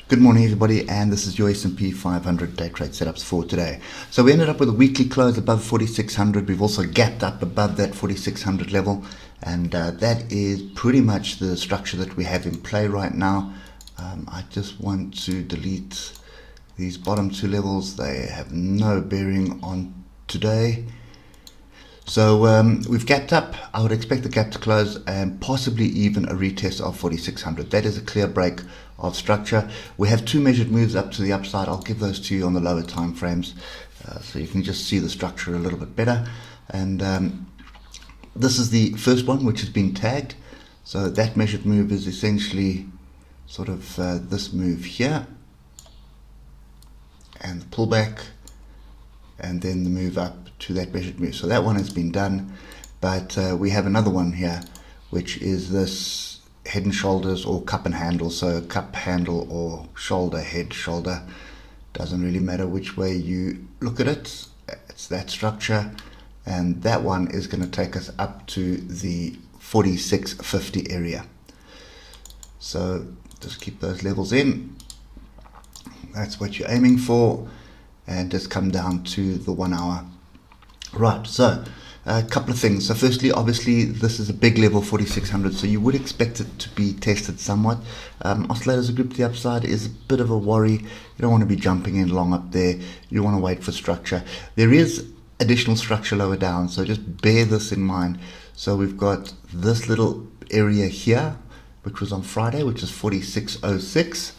Good morning, everybody, and this is your S&P 500 day trade setups for today. So we ended up with a weekly close above 4,600. We've also gapped up above that 4,600 level, and that is pretty much the structure that we have in play right now. I just want to delete these bottom two levels. They have no bearing on today. So we've gapped up. I would expect the gap to close and possibly even a retest of 4,600. That is a clear break of structure. We have two measured moves up to the upside. I'll give those to you on the lower time frames so you can just see the structure a little bit better. And this is the first one, which has been tagged. So that measured move is essentially sort of this move here, and the pullback, and then the move up to that measured move. So that one has been done, but we have another one here, which is this head and shoulders or cup and handle. So cup, handle, or shoulder, head, shoulder, doesn't really matter which way you look at it. It's that structure, and that one is going to take us up to the 4650 area. So just keep those levels in. That's what you're aiming for, and just come down to the 1 hour. Right, so a couple of things. So firstly, obviously, this is a big level, 4,600, so you would expect it to be tested somewhat. Oscillators are grouped to the upside is a bit of a worry. You don't want to be jumping in long up there. You want to wait for structure. There is additional structure lower down, so just bear this in mind. So we've got this little area here, which was on Friday, which is 4606.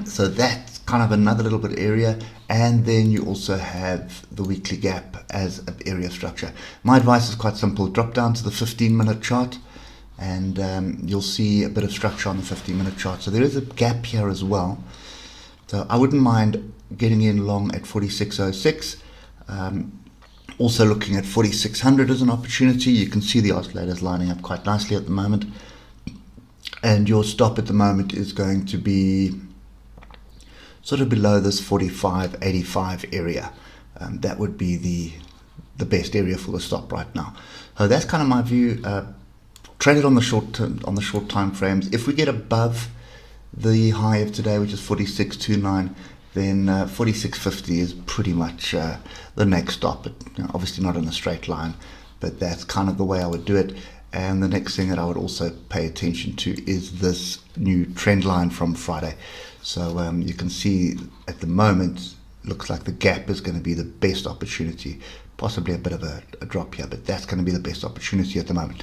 So that's kind of another little bit area, and then you also have the weekly gap as an area of structure. My advice is quite simple: drop down to the 15-minute chart, and you'll see a bit of structure on the 15-minute chart. So there is a gap here as well. So I wouldn't mind getting in long at 4606. Also looking at 4600 as an opportunity. You can see the oscillators lining up quite nicely at the moment, and your stop at the moment is going to be sort of below this 45.85 area. That would be the best area for the stop right now. So that's kind of my view. Trade it on the short term, on the short time frames. If we get above the high of today, which is 46.29, then 46.50 is pretty much the next stop. Obviously not in a straight line, but that's kind of the way I would do it. And the next thing that I would also pay attention to is this new trend line from Friday. So you can see at the moment, looks like the gap is going to be the best opportunity. Possibly a bit of a drop here, but that's going to be the best opportunity at the moment.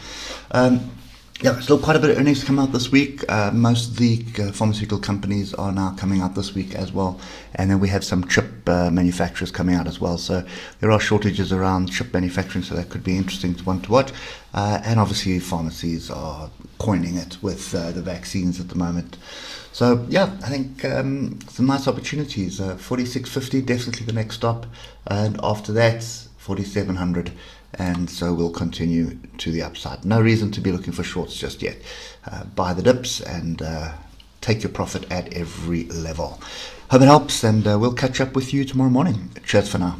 Yeah, still quite a bit of earnings to come out this week. Most of the pharmaceutical companies are now coming out this week as well. And then we have some chip manufacturers coming out as well. So there are shortages around chip manufacturing, so that could be interesting to watch. And obviously pharmacies are coining it with the vaccines at the moment. So yeah, I think some nice opportunities. 4650, definitely the next stop. And after that, 4700. And so we'll continue to the upside. No reason to be looking for shorts just yet. Buy the dips and take your profit at every level. Hope it helps, and we'll catch up with you tomorrow morning. Cheers for now.